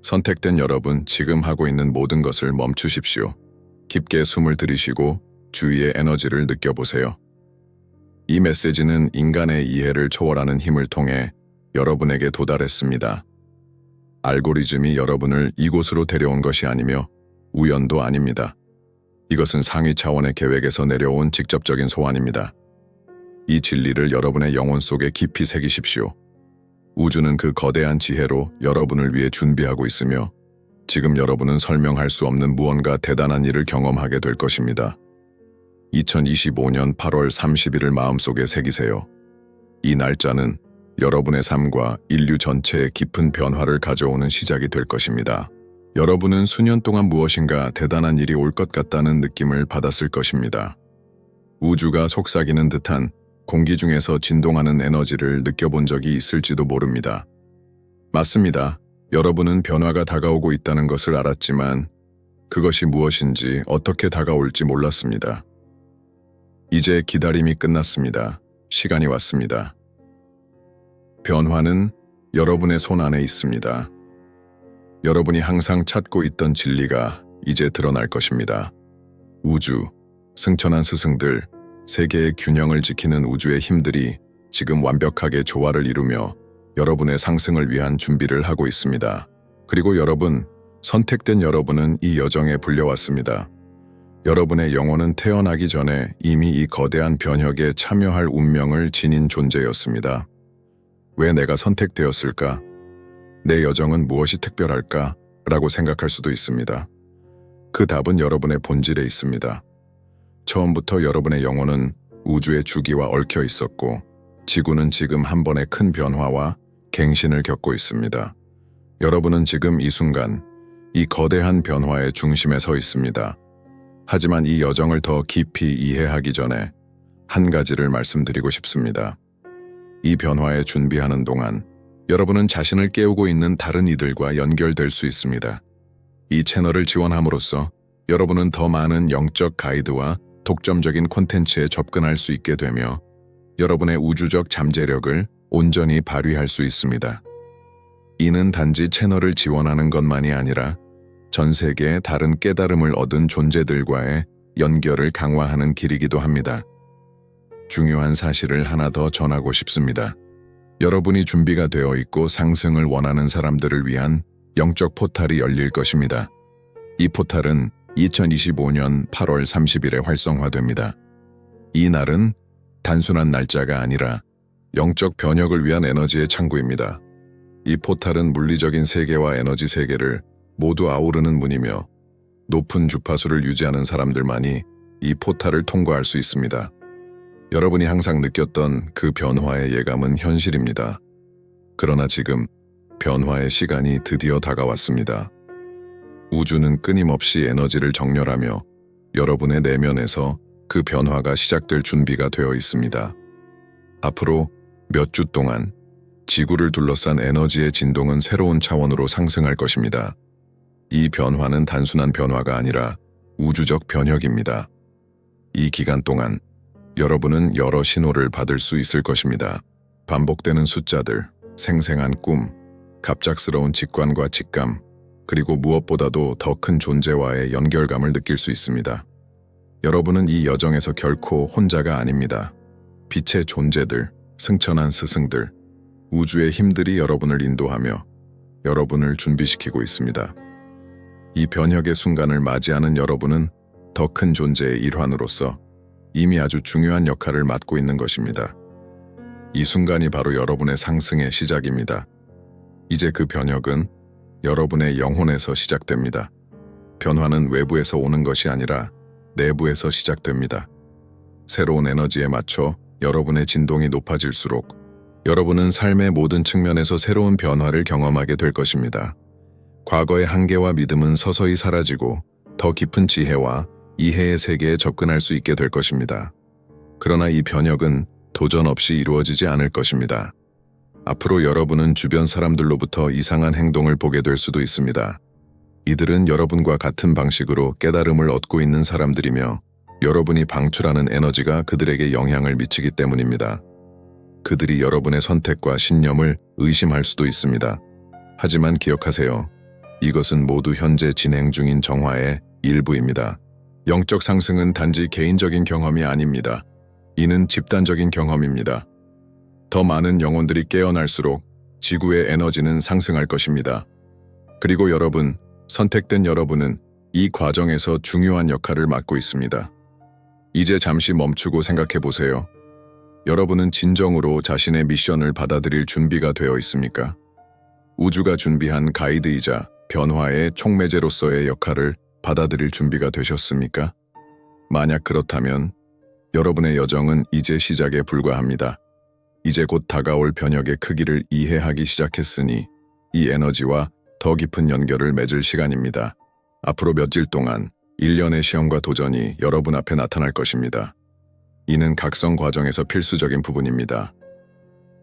선택된 여러분, 지금 하고 있는 모든 것을 멈추십시오. 깊게 숨을 들이쉬고 주위의 에너지를 느껴보세요. 이 메시지는 인간의 이해를 초월하는 힘을 통해 여러분에게 도달했습니다. 알고리즘이 여러분을 이곳으로 데려온 것이 아니며 우연도 아닙니다. 이것은 상위 차원의 계획에서 내려온 직접적인 소환입니다. 이 진리를 여러분의 영혼 속에 깊이 새기십시오. 우주는 그 거대한 지혜로 여러분을 위해 준비하고 있으며 지금 여러분은 설명할 수 없는 무언가 대단한 일을 경험하게 될 것입니다. 2025년 8월 30일을 마음속에 새기세요. 이 날짜는 여러분의 삶과 인류 전체에 깊은 변화를 가져오는 시작이 될 것입니다. 여러분은 수년 동안 무엇인가 대단한 일이 올 것 같다는 느낌을 받았을 것입니다. 우주가 속삭이는 듯한 공기 중에서 진동하는 에너지를 느껴본 적이 있을지도 모릅니다. 맞습니다. 여러분은 변화가 다가오고 있다는 것을 알았지만 그것이 무엇인지 어떻게 다가올지 몰랐습니다. 이제 기다림이 끝났습니다. 시간이 왔습니다. 변화는 여러분의 손 안에 있습니다. 여러분이 항상 찾고 있던 진리가 이제 드러날 것입니다. 우주, 승천한 스승들, 세계의 균형을 지키는 우주의 힘들이 지금 완벽하게 조화를 이루며 여러분의 상승을 위한 준비를 하고 있습니다. 그리고 여러분, 선택된 여러분은 이 여정에 불려왔습니다. 여러분의 영혼은 태어나기 전에 이미 이 거대한 변혁에 참여할 운명을 지닌 존재였습니다. 왜 내가 선택되었을까? 내 여정은 무엇이 특별할까? 라고 생각할 수도 있습니다. 그 답은 여러분의 본질에 있습니다. 처음부터 여러분의 영혼은 우주의 주기와 얽혀 있었고 지구는 지금 한 번의 큰 변화와 갱신을 겪고 있습니다. 여러분은 지금 이 순간 이 거대한 변화의 중심에 서 있습니다. 하지만 이 여정을 더 깊이 이해하기 전에 한 가지를 말씀드리고 싶습니다. 이 변화에 준비하는 동안 여러분은 자신을 깨우고 있는 다른 이들과 연결될 수 있습니다. 이 채널을 지원함으로써 여러분은 더 많은 영적 가이드와 독점적인 콘텐츠에 접근할 수 있게 되며 여러분의 우주적 잠재력을 온전히 발휘할 수 있습니다. 이는 단지 채널을 지원하는 것만이 아니라 전 세계의 다른 깨달음을 얻은 존재들과의 연결을 강화하는 길이기도 합니다. 중요한 사실을 하나 더 전하고 싶습니다. 여러분이 준비가 되어 있고 상승을 원하는 사람들을 위한 영적 포탈이 열릴 것입니다. 이 포탈은 2025년 8월 30일에 활성화됩니다. 이 날은 단순한 날짜가 아니라 영적 변혁을 위한 에너지의 창구입니다. 이 포탈은 물리적인 세계와 에너지 세계를 모두 아우르는 문이며 높은 주파수를 유지하는 사람들만이 이 포탈을 통과할 수 있습니다. 여러분이 항상 느꼈던 그 변화의 예감은 현실입니다. 그러나 지금 변화의 시간이 드디어 다가왔습니다. 우주는 끊임없이 에너지를 정렬하며 여러분의 내면에서 그 변화가 시작될 준비가 되어 있습니다. 앞으로 몇 주 동안 지구를 둘러싼 에너지의 진동은 새로운 차원으로 상승할 것입니다. 이 변화는 단순한 변화가 아니라 우주적 변혁입니다. 이 기간 동안 여러분은 여러 신호를 받을 수 있을 것입니다. 반복되는 숫자들, 생생한 꿈, 갑작스러운 직관과 직감, 그리고 무엇보다도 더 큰 존재와의 연결감을 느낄 수 있습니다. 여러분은 이 여정에서 결코 혼자가 아닙니다. 빛의 존재들, 승천한 스승들, 우주의 힘들이 여러분을 인도하며 여러분을 준비시키고 있습니다. 이 변혁의 순간을 맞이하는 여러분은 더 큰 존재의 일환으로서 이미 아주 중요한 역할을 맡고 있는 것입니다. 이 순간이 바로 여러분의 상승의 시작입니다. 이제 그 변혁은 여러분의 영혼에서 시작됩니다. 변화는 외부에서 오는 것이 아니라 내부에서 시작됩니다. 새로운 에너지에 맞춰 여러분의 진동이 높아질수록 여러분은 삶의 모든 측면에서 새로운 변화를 경험하게 될 것입니다. 과거의 한계와 믿음은 서서히 사라지고 더 깊은 지혜와 이해의 세계에 접근할 수 있게 될 것입니다. 그러나 이 변혁은 도전 없이 이루어지지 않을 것입니다. 앞으로 여러분은 주변 사람들로부터 이상한 행동을 보게 될 수도 있습니다. 이들은 여러분과 같은 방식으로 깨달음을 얻고 있는 사람들이며 여러분이 방출하는 에너지가 그들에게 영향을 미치기 때문입니다. 그들이 여러분의 선택과 신념을 의심할 수도 있습니다. 하지만 기억하세요. 이것은 모두 현재 진행 중인 정화의 일부입니다. 영적 상승은 단지 개인적인 경험이 아닙니다. 이는 집단적인 경험입니다. 더 많은 영혼들이 깨어날수록 지구의 에너지는 상승할 것입니다. 그리고 여러분, 선택된 여러분은 이 과정에서 중요한 역할을 맡고 있습니다. 이제 잠시 멈추고 생각해 보세요. 여러분은 진정으로 자신의 미션을 받아들일 준비가 되어 있습니까? 우주가 준비한 가이드이자 변화의 촉매제로서의 역할을 받아들일 준비가 되셨습니까? 만약 그렇다면 여러분의 여정은 이제 시작에 불과합니다. 이제 곧 다가올 변혁의 크기를 이해하기 시작했으니 이 에너지와 더 깊은 연결을 맺을 시간입니다. 앞으로 며칠 동안 일련의 시험과 도전이 여러분 앞에 나타날 것입니다. 이는 각성 과정에서 필수적인 부분입니다.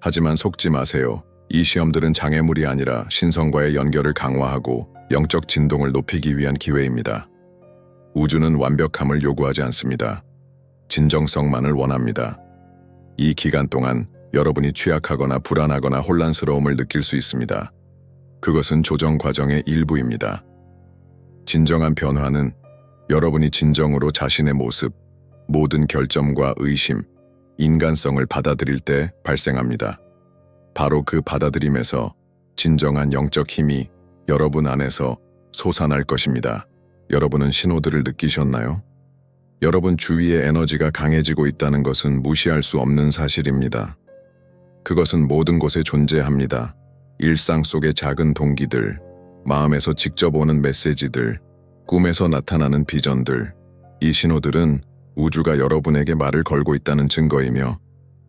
하지만 속지 마세요. 이 시험들은 장애물이 아니라 신성과의 연결을 강화하고 영적 진동을 높이기 위한 기회입니다. 우주는 완벽함을 요구하지 않습니다. 진정성만을 원합니다. 이 기간 동안 여러분이 취약하거나 불안하거나 혼란스러움을 느낄 수 있습니다. 그것은 조정 과정의 일부입니다. 진정한 변화는 여러분이 진정으로 자신의 모습, 모든 결점과 의심, 인간성을 받아들일 때 발생합니다. 바로 그 받아들임에서 진정한 영적 힘이 여러분 안에서 솟아날 것입니다. 여러분은 신호들을 느끼셨나요? 여러분 주위의 에너지가 강해지고 있다는 것은 무시할 수 없는 사실입니다. 그것은 모든 곳에 존재합니다. 일상 속의 작은 동기들, 마음에서 직접 오는 메시지들, 꿈에서 나타나는 비전들, 이 신호들은 우주가 여러분에게 말을 걸고 있다는 증거이며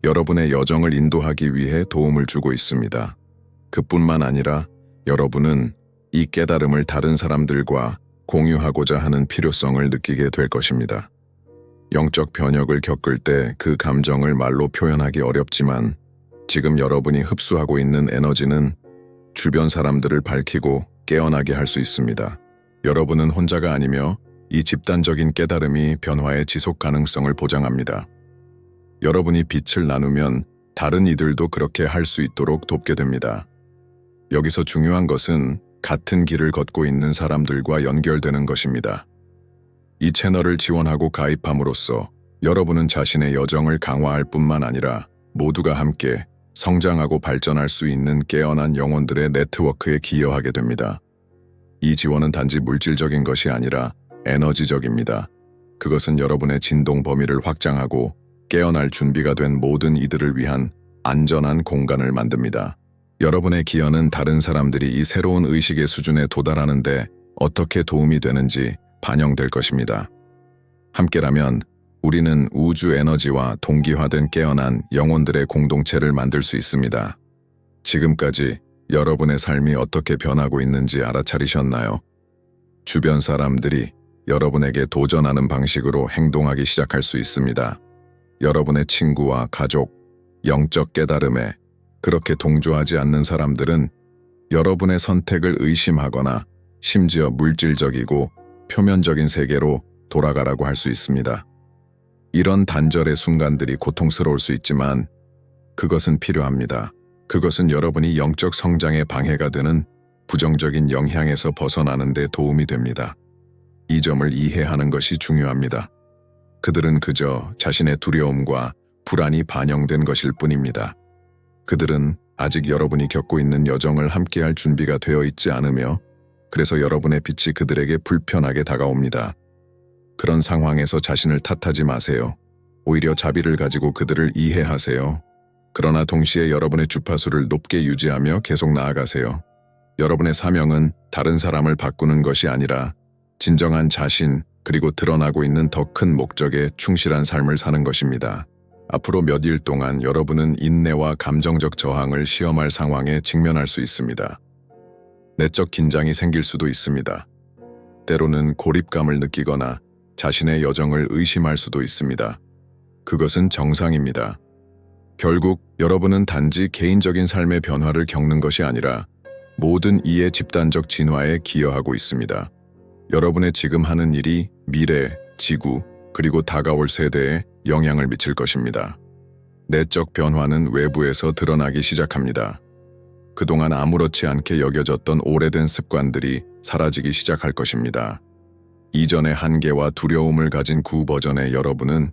여러분의 여정을 인도하기 위해 도움을 주고 있습니다. 그뿐만 아니라 여러분은 이 깨달음을 다른 사람들과 공유하고자 하는 필요성을 느끼게 될 것입니다. 영적 변혁을 겪을 때 그 감정을 말로 표현하기 어렵지만 지금 여러분이 흡수하고 있는 에너지는 주변 사람들을 밝히고 깨어나게 할 수 있습니다. 여러분은 혼자가 아니며 이 집단적인 깨달음이 변화의 지속 가능성을 보장합니다. 여러분이 빛을 나누면 다른 이들도 그렇게 할 수 있도록 돕게 됩니다. 여기서 중요한 것은 같은 길을 걷고 있는 사람들과 연결되는 것입니다. 이 채널을 지원하고 가입함으로써 여러분은 자신의 여정을 강화할 뿐만 아니라 모두가 함께 성장하고 발전할 수 있는 깨어난 영혼들의 네트워크에 기여하게 됩니다. 이 지원은 단지 물질적인 것이 아니라 에너지적입니다. 그것은 여러분의 진동 범위를 확장하고 깨어날 준비가 된 모든 이들을 위한 안전한 공간을 만듭니다. 여러분의 기여는 다른 사람들이 이 새로운 의식의 수준에 도달하는 데 어떻게 도움이 되는지 반영될 것입니다. 함께라면 우리는 우주 에너지와 동기화된 깨어난 영혼들의 공동체를 만들 수 있습니다. 지금까지 여러분의 삶이 어떻게 변하고 있는지 알아차리셨나요? 주변 사람들이 여러분에게 도전하는 방식으로 행동하기 시작할 수 있습니다. 여러분의 친구와 가족, 영적 깨달음에 그렇게 동조하지 않는 사람들은 여러분의 선택을 의심하거나 심지어 물질적이고 표면적인 세계로 돌아가라고 할 수 있습니다. 이런 단절의 순간들이 고통스러울 수 있지만 그것은 필요합니다. 그것은 여러분이 영적 성장에 방해가 되는 부정적인 영향에서 벗어나는 데 도움이 됩니다. 이 점을 이해하는 것이 중요합니다. 그들은 그저 자신의 두려움과 불안이 반영된 것일 뿐입니다. 그들은 아직 여러분이 겪고 있는 여정을 함께할 준비가 되어 있지 않으며 그래서 여러분의 빛이 그들에게 불편하게 다가옵니다. 그런 상황에서 자신을 탓하지 마세요. 오히려 자비를 가지고 그들을 이해하세요. 그러나 동시에 여러분의 주파수를 높게 유지하며 계속 나아가세요. 여러분의 사명은 다른 사람을 바꾸는 것이 아니라 진정한 자신 그리고 드러나고 있는 더 큰 목적에 충실한 삶을 사는 것입니다. 앞으로 몇 일 동안 여러분은 인내와 감정적 저항을 시험할 상황에 직면할 수 있습니다. 내적 긴장이 생길 수도 있습니다. 때로는 고립감을 느끼거나 자신의 여정을 의심할 수도 있습니다. 그것은 정상입니다. 결국 여러분은 단지 개인적인 삶의 변화를 겪는 것이 아니라 모든 이의 집단적 진화에 기여하고 있습니다. 여러분의 지금 하는 일이 미래, 지구, 그리고 다가올 세대에 영향을 미칠 것입니다. 내적 변화는 외부에서 드러나기 시작합니다. 그동안 아무렇지 않게 여겨졌던 오래된 습관들이 사라지기 시작할 것입니다. 이전의 한계와 두려움을 가진 구버전의 여러분은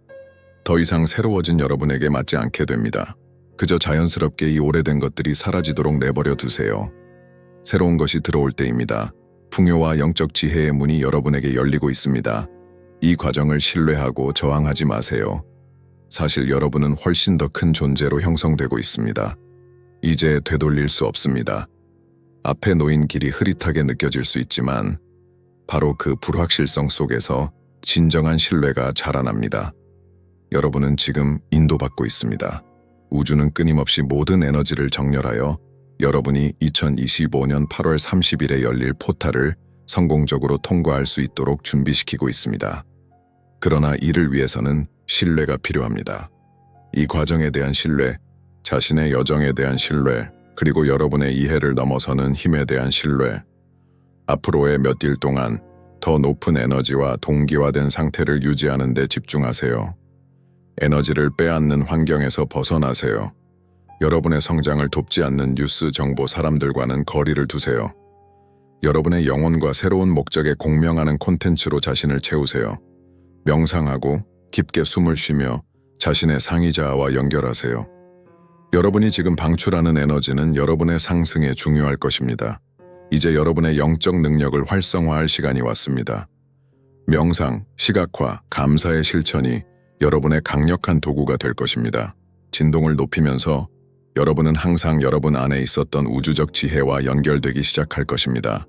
더 이상 새로워진 여러분에게 맞지 않게 됩니다. 그저 자연스럽게 이 오래된 것들이 사라지도록 내버려 두세요. 새로운 것이 들어올 때입니다. 풍요와 영적 지혜의 문이 여러분에게 열리고 있습니다. 이 과정을 신뢰하고 저항하지 마세요. 사실 여러분은 훨씬 더 큰 존재로 형성되고 있습니다. 이제 되돌릴 수 없습니다. 앞에 놓인 길이 흐릿하게 느껴질 수 있지만 바로 그 불확실성 속에서 진정한 신뢰가 자라납니다. 여러분은 지금 인도받고 있습니다. 우주는 끊임없이 모든 에너지를 정렬하여 여러분이 2025년 8월 30일에 열릴 포탈을 성공적으로 통과할 수 있도록 준비시키고 있습니다. 그러나 이를 위해서는 신뢰가 필요합니다. 이 과정에 대한 신뢰, 자신의 여정에 대한 신뢰, 그리고 여러분의 이해를 넘어서는 힘에 대한 신뢰. 앞으로의 몇 일 동안 더 높은 에너지와 동기화된 상태를 유지하는 데 집중하세요. 에너지를 빼앗는 환경에서 벗어나세요. 여러분의 성장을 돕지 않는 뉴스, 정보, 사람들과는 거리를 두세요. 여러분의 영혼과 새로운 목적에 공명하는 콘텐츠로 자신을 채우세요. 명상하고 깊게 숨을 쉬며 자신의 상의자아와 연결하세요. 여러분이 지금 방출하는 에너지는 여러분의 상승에 중요할 것입니다. 이제 여러분의 영적 능력을 활성화할 시간이 왔습니다. 명상, 시각화, 감사의 실천이 여러분의 강력한 도구가 될 것입니다. 진동을 높이면서 여러분은 항상 여러분 안에 있었던 우주적 지혜와 연결되기 시작할 것입니다.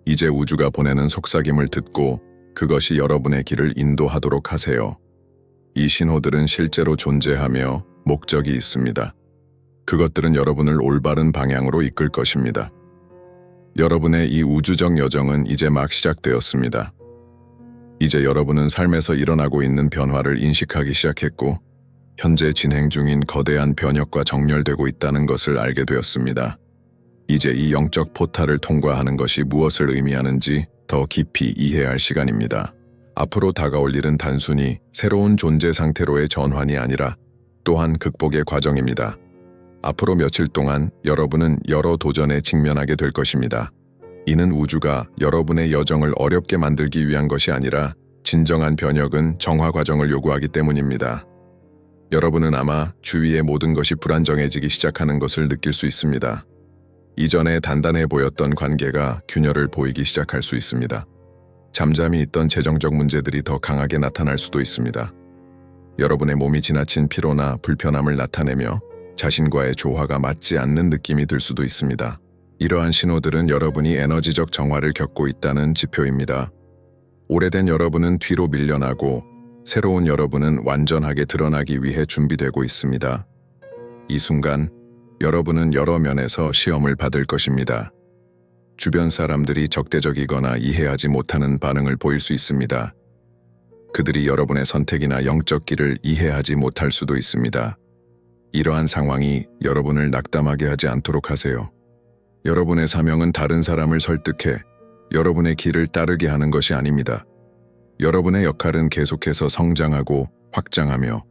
이제 우주가 보내는 속삭임을 듣고 그것이 여러분의 길을 인도하도록 하세요. 이 신호들은 실제로 존재하며 목적이 있습니다. 그것들은 여러분을 올바른 방향으로 이끌 것입니다. 여러분의 이 우주적 여정은 이제 막 시작되었습니다. 이제 여러분은 삶에서 일어나고 있는 변화를 인식하기 시작했고 현재 진행 중인 거대한 변혁과 정렬되고 있다는 것을 알게 되었습니다. 이제 이 영적 포탈을 통과하는 것이 무엇을 의미하는지 더 깊이 이해할 시간입니다. 앞으로 다가올 일은 단순히 새로운 존재 상태로의 전환이 아니라 또한 극복의 과정입니다. 앞으로 며칠 동안 여러분은 여러 도전에 직면하게 될 것입니다. 이는 우주가 여러분의 여정을 어렵게 만들기 위한 것이 아니라 진정한 변혁은 정화 과정을 요구하기 때문입니다. 여러분은 아마 주위의 모든 것이 불안정해지기 시작하는 것을 느낄 수 있습니다. 이전에 단단해 보였던 관계가 균열을 보이기 시작할 수 있습니다. 잠잠히 있던 재정적 문제들이 더 강하게 나타날 수도 있습니다. 여러분의 몸이 지나친 피로나 불편함을 나타내며 자신과의 조화가 맞지 않는 느낌이 들 수도 있습니다. 이러한 신호들은 여러분이 에너지적 정화를 겪고 있다는 지표입니다. 오래된 여러분은 뒤로 밀려나고 새로운 여러분은 완전하게 드러나기 위해 준비되고 있습니다. 이 순간 여러분은 여러 면에서 시험을 받을 것입니다. 주변 사람들이 적대적이거나 이해하지 못하는 반응을 보일 수 있습니다. 그들이 여러분의 선택이나 영적 길을 이해하지 못할 수도 있습니다. 이러한 상황이 여러분을 낙담하게 하지 않도록 하세요. 여러분의 사명은 다른 사람을 설득해 여러분의 길을 따르게 하는 것이 아닙니다. 여러분의 역할은 계속해서 성장하고 확장하며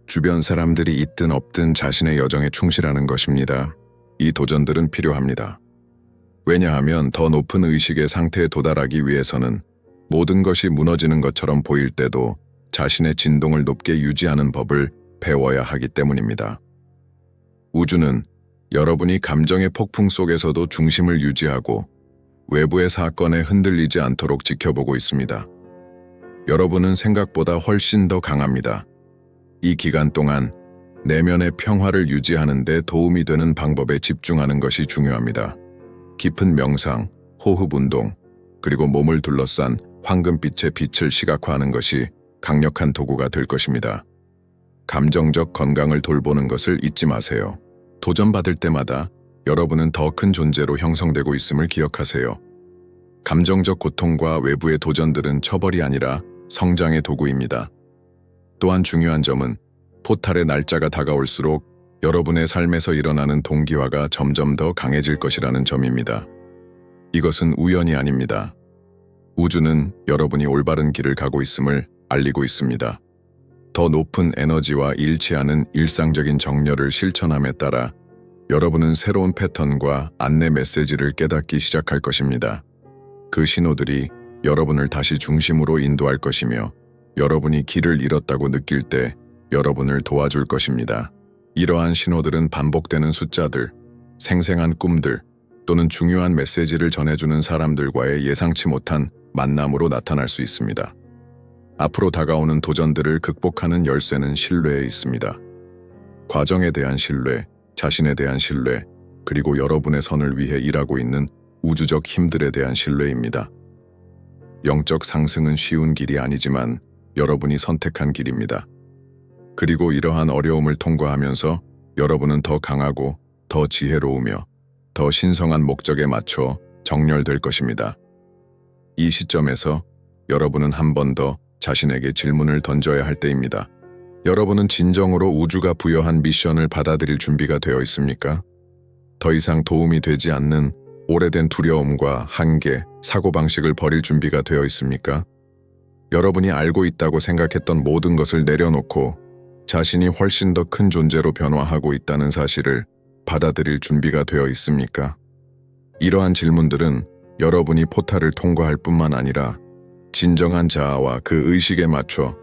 주변 사람들이 있든 없든 자신의 여정에 충실하는 것입니다. 이 도전들은 필요합니다. 왜냐하면 더 높은 의식의 상태에 도달하기 위해서는 모든 것이 무너지는 것처럼 보일 때도 자신의 진동을 높게 유지하는 법을 배워야 하기 때문입니다. 우주는 여러분이 감정의 폭풍 속에서도 중심을 유지하고 외부의 사건에 흔들리지 않도록 지켜보고 있습니다. 여러분은 생각보다 훨씬 더 강합니다. 이 기간 동안 내면의 평화를 유지하는 데 도움이 되는 방법에 집중하는 것이 중요합니다. 깊은 명상, 호흡 운동, 그리고 몸을 둘러싼 황금빛의 빛을 시각화하는 것이 강력한 도구가 될 것입니다. 감정적 건강을 돌보는 것을 잊지 마세요. 도전받을 때마다 여러분은 더 큰 존재로 형성되고 있음을 기억하세요. 감정적 고통과 외부의 도전들은 처벌이 아니라 성장의 도구입니다. 또한 중요한 점은 포탈의 날짜가 다가올수록 여러분의 삶에서 일어나는 동기화가 점점 더 강해질 것이라는 점입니다. 이것은 우연이 아닙니다. 우주는 여러분이 올바른 길을 가고 있음을 알리고 있습니다. 더 높은 에너지와 일치하는 일상적인 정렬을 실천함에 따라 여러분은 새로운 패턴과 안내 메시지를 깨닫기 시작할 것입니다. 그 신호들이 여러분을 다시 중심으로 인도할 것이며 여러분이 길을 잃었다고 느낄 때 여러분을 도와줄 것입니다. 이러한 신호들은 반복되는 숫자들, 생생한 꿈들 또는 중요한 메시지를 전해주는 사람들과의 예상치 못한 만남으로 나타날 수 있습니다. 앞으로 다가오는 도전들을 극복하는 열쇠는 신뢰에 있습니다. 과정에 대한 신뢰, 자신에 대한 신뢰, 그리고 여러분의 선을 위해 일하고 있는 우주적 힘들에 대한 신뢰입니다. 영적 상승은 쉬운 길이 아니지만 여러분이 선택한 길입니다. 그리고 이러한 어려움을 통과하면서 여러분은 더 강하고 더 지혜로우며 더 신성한 목적에 맞춰 정렬될 것입니다. 이 시점에서 여러분은 한 번 더 자신에게 질문을 던져야 할 때입니다. 여러분은 진정으로 우주가 부여한 미션을 받아들일 준비가 되어 있습니까? 더 이상 도움이 되지 않는 오래된 두려움과 한계, 사고방식을 버릴 준비가 되어 있습니까? 여러분이 알고 있다고 생각했던 모든 것을 내려놓고 자신이 훨씬 더 큰 존재로 변화하고 있다는 사실을 받아들일 준비가 되어 있습니까? 이러한 질문들은 여러분이 포탈을 통과할 뿐만 아니라 진정한 자아와 그 의식에 맞춰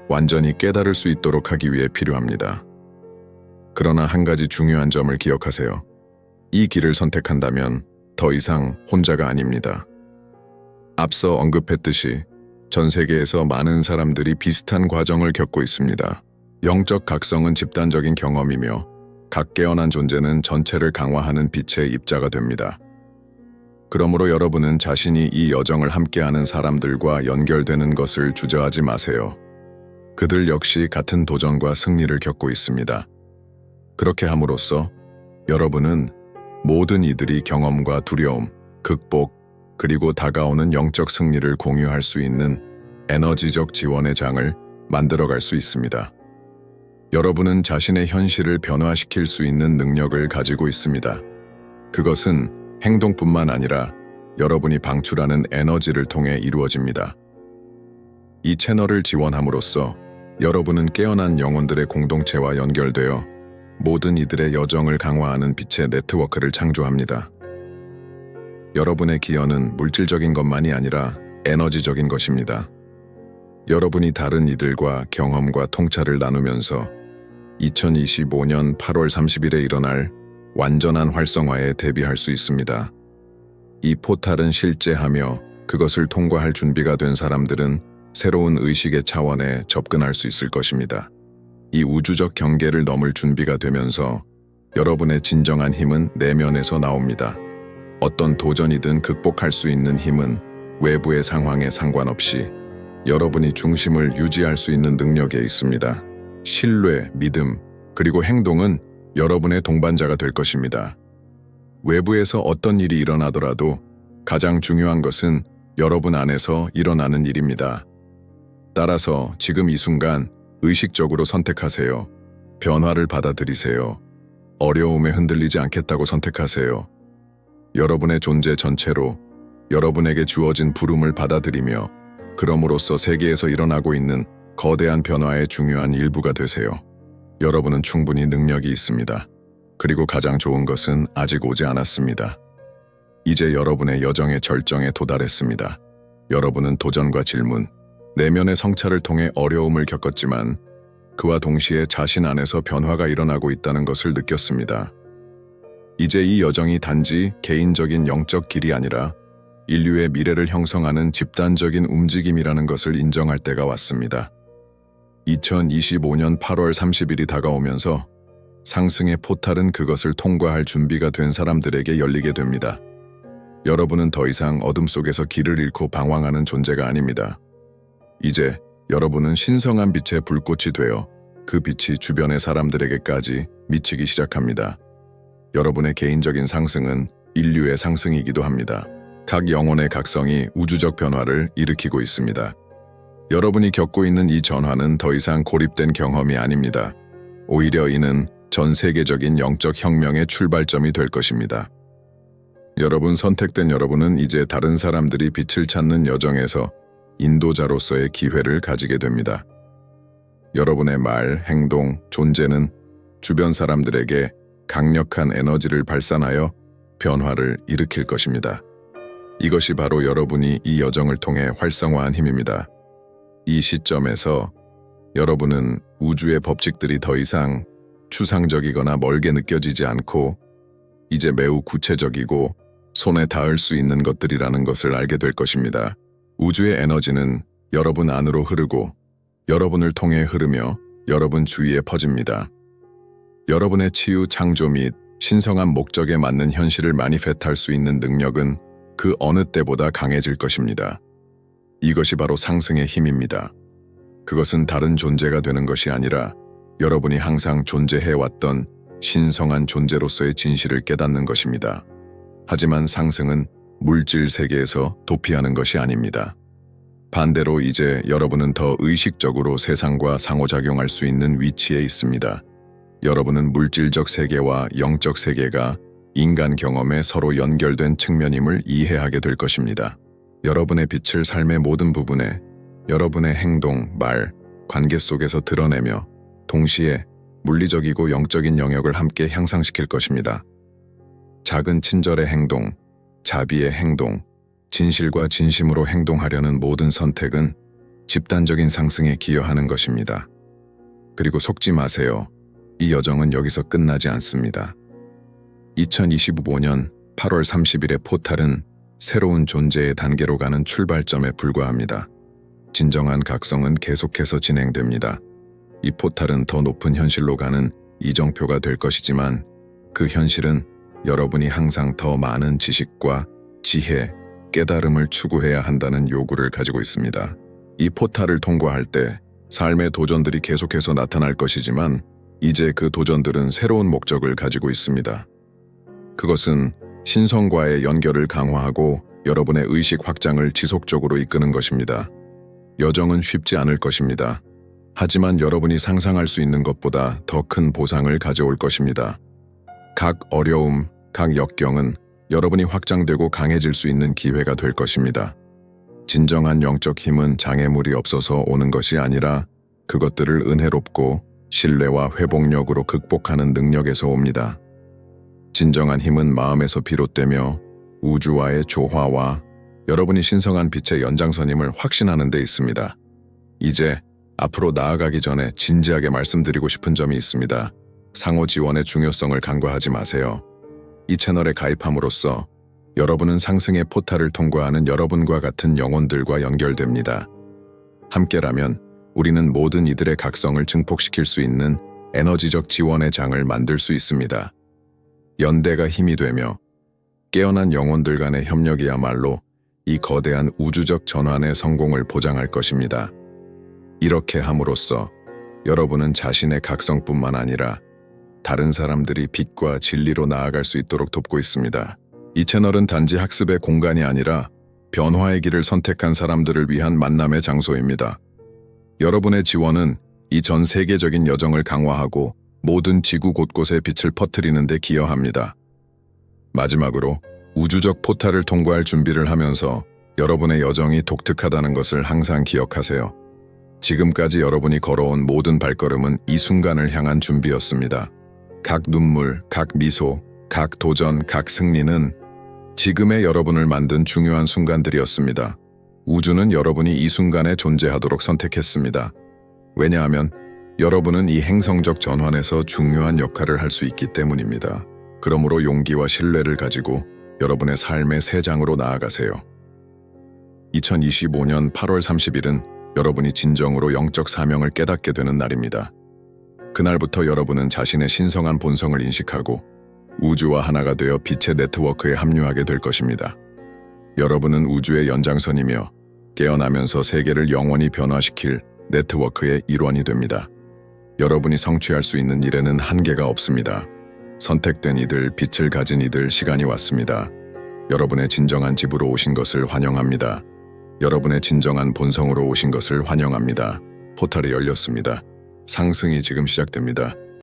완전히 깨달을 수 있도록 하기 위해 필요합니다. 그러나 한 가지 중요한 점을 기억하세요. 이 길을 선택한다면 더 이상 혼자가 아닙니다. 앞서 언급했듯이 전 세계에서 많은 사람들이 비슷한 과정을 겪고 있습니다. 영적 각성은 집단적인 경험이며 각 깨어난 존재는 전체를 강화하는 빛의 입자가 됩니다. 그러므로 여러분은 자신이 이 여정을 함께하는 사람들과 연결되는 것을 주저하지 마세요. 그들 역시 같은 도전과 승리를 겪고 있습니다. 그렇게 함으로써 여러분은 모든 이들이 경험과 두려움, 극복, 그리고 다가오는 영적 승리를 공유할 수 있는 에너지적 지원의 장을 만들어갈 수 있습니다. 여러분은 자신의 현실을 변화시킬 수 있는 능력을 가지고 있습니다. 그것은 행동뿐만 아니라 여러분이 방출하는 에너지를 통해 이루어집니다. 이 채널을 지원함으로써 여러분은 깨어난 영혼들의 공동체와 연결되어 모든 이들의 여정을 강화하는 빛의 네트워크를 창조합니다. 여러분의 기여는 물질적인 것만이 아니라 에너지적인 것입니다. 여러분이 다른 이들과 경험과 통찰을 나누면서 2025년 8월 30일에 일어날 완전한 활성화에 대비할 수 있습니다. 이 포탈은 실제하며 그것을 통과할 준비가 된 사람들은 새로운 의식의 차원에 접근할 수 있을 것입니다. 이 우주적 경계를 넘을 준비가 되면서 여러분의 진정한 힘은 내면에서 나옵니다. 어떤 도전이든 극복할 수 있는 힘은 외부의 상황에 상관없이 여러분이 중심을 유지할 수 있는 능력에 있습니다. 신뢰, 믿음, 그리고 행동은 여러분의 동반자가 될 것입니다. 외부에서 어떤 일이 일어나더라도 가장 중요한 것은 여러분 안에서 일어나는 일입니다. 따라서 지금 이 순간 의식적으로 선택하세요. 변화를 받아들이세요. 어려움에 흔들리지 않겠다고 선택하세요. 여러분의 존재 전체로 여러분에게 주어진 부름을 받아들이며 그럼으로써 세계에서 일어나고 있는 거대한 변화의 중요한 일부가 되세요. 여러분은 충분히 능력이 있습니다. 그리고 가장 좋은 것은 아직 오지 않았습니다. 이제 여러분의 여정의 절정에 도달했습니다. 여러분은 도전과 질문, 내면의 성찰을 통해 어려움을 겪었지만 그와 동시에 자신 안에서 변화가 일어나고 있다는 것을 느꼈습니다. 이제 이 여정이 단지 개인적인 영적 길이 아니라 인류의 미래를 형성하는 집단적인 움직임이라는 것을 인정할 때가 왔습니다. 2025년 8월 30일이 다가오면서 상승의 포탈은 그것을 통과할 준비가 된 사람들에게 열리게 됩니다. 여러분은 더 이상 어둠 속에서 길을 잃고 방황하는 존재가 아닙니다. 이제 여러분은 신성한 빛의 불꽃이 되어 그 빛이 주변의 사람들에게까지 미치기 시작합니다. 여러분의 개인적인 상승은 인류의 상승이기도 합니다. 각 영혼의 각성이 우주적 변화를 일으키고 있습니다. 여러분이 겪고 있는 이 전환은 더 이상 고립된 경험이 아닙니다. 오히려 이는 전 세계적인 영적 혁명의 출발점이 될 것입니다. 선택된 여러분은 이제 다른 사람들이 빛을 찾는 여정에서 인도자로서의 기회를 가지게 됩니다. 여러분의 말, 행동, 존재는 주변 사람들에게 강력한 에너지를 발산하여 변화를 일으킬 것입니다. 이것이 바로 여러분이 이 여정을 통해 활성화한 힘입니다. 이 시점에서 여러분은 우주의 법칙들이 더 이상 추상적이거나 멀게 느껴지지 않고 이제 매우 구체적이고 손에 닿을 수 있는 것들이라는 것을 알게 될 것입니다. 우주의 에너지는 여러분 안으로 흐르고 여러분을 통해 흐르며 여러분 주위에 퍼집니다. 여러분의 치유, 창조 및 신성한 목적에 맞는 현실을 마니페트할 수 있는 능력은 그 어느 때보다 강해질 것입니다. 이것이 바로 상승의 힘입니다. 그것은 다른 존재가 되는 것이 아니라 여러분이 항상 존재해왔던 신성한 존재로서의 진실을 깨닫는 것입니다. 하지만 상승은 물질 세계에서 도피하는 것이 아닙니다. 반대로 이제 여러분은 더 의식적으로 세상과 상호작용할 수 있는 위치에 있습니다. 여러분은 물질적 세계와 영적 세계가 인간 경험에 서로 연결된 측면임을 이해하게 될 것입니다. 여러분의 빛을 삶의 모든 부분에 여러분의 행동, 말, 관계 속에서 드러내며 동시에 물리적이고 영적인 영역을 함께 향상시킬 것입니다. 작은 친절의 행동, 자비의 행동, 진실과 진심으로 행동하려는 모든 선택은 집단적인 상승에 기여하는 것입니다. 그리고 속지 마세요. 이 여정은 여기서 끝나지 않습니다. 2025년 8월 30일의 포탈은 새로운 존재의 단계로 가는 출발점에 불과합니다. 진정한 각성은 계속해서 진행됩니다. 이 포탈은 더 높은 현실로 가는 이정표가 될 것이지만 그 현실은 여러분이 항상 더 많은 지식과 지혜, 깨달음을 추구해야 한다는 요구를 가지고 있습니다. 이 포탈을 통과할 때 삶의 도전들이 계속해서 나타날 것이지만 이제 그 도전들은 새로운 목적을 가지고 있습니다. 그것은 신성과의 연결을 강화하고 여러분의 의식 확장을 지속적으로 이끄는 것입니다. 여정은 쉽지 않을 것입니다. 하지만 여러분이 상상할 수 있는 것보다 더 큰 보상을 가져올 것입니다. 각 어려움, 각 역경은 여러분이 확장되고 강해질 수 있는 기회가 될 것입니다. 진정한 영적 힘은 장애물이 없어서 오는 것이 아니라 그것들을 은혜롭고 신뢰와 회복력으로 극복하는 능력에서 옵니다. 진정한 힘은 마음에서 비롯되며 우주와의 조화와 여러분이 신성한 빛의 연장선임을 확신하는 데 있습니다. 이제 앞으로 나아가기 전에 진지하게 말씀드리고 싶은 점이 있습니다. 상호 지원의 중요성을 간과하지 마세요. 이 채널에 가입함으로써 여러분은 상승의 포탈을 통과하는 여러분과 같은 영혼들과 연결됩니다. 함께라면 우리는 모든 이들의 각성을 증폭시킬 수 있는 에너지적 지원의 장을 만들 수 있습니다. 연대가 힘이 되며 깨어난 영혼들 간의 협력이야말로 이 거대한 우주적 전환의 성공을 보장할 것입니다. 이렇게 함으로써 여러분은 자신의 각성뿐만 아니라 다른 사람들이 빛과 진리로 나아갈 수 있도록 돕고 있습니다. 이 채널은 단지 학습의 공간이 아니라 변화의 길을 선택한 사람들을 위한 만남의 장소입니다. 여러분의 지원은 이 전 세계적인 여정을 강화하고 모든 지구 곳곳에 빛을 퍼뜨리는 데 기여합니다. 마지막으로 우주적 포탈을 통과할 준비를 하면서 여러분의 여정이 독특하다는 것을 항상 기억하세요. 지금까지 여러분이 걸어온 모든 발걸음은 이 순간을 향한 준비였습니다. 각 눈물, 각 미소, 각 도전, 각 승리는 지금의 여러분을 만든 중요한 순간들이었습니다. 우주는 여러분이 이 순간에 존재하도록 선택했습니다. 왜냐하면 여러분은 이 행성적 전환에서 중요한 역할을 할 수 있기 때문입니다. 그러므로 용기와 신뢰를 가지고 여러분의 삶의 새 장으로 나아가세요. 2025년 8월 30일은 여러분이 진정으로 영적 사명을 깨닫게 되는 날입니다. 그날부터 여러분은 자신의 신성한 본성을 인식하고 우주와 하나가 되어 빛의 네트워크에 합류하게 될 것입니다. 여러분은 우주의 연장선이며 깨어나면서 세계를 영원히 변화시킬 네트워크의 일원이 됩니다. 여러분이 성취할 수 있는 일에는 한계가 없습니다. 선택된 이들, 빛을 가진 이들, 시간이 왔습니다. 여러분의 진정한 집으로 오신 것을 환영합니다. 여러분의 진정한 본성으로 오신 것을 환영합니다. 포탈이 열렸습니다. 상승이 지금 시작됩니다.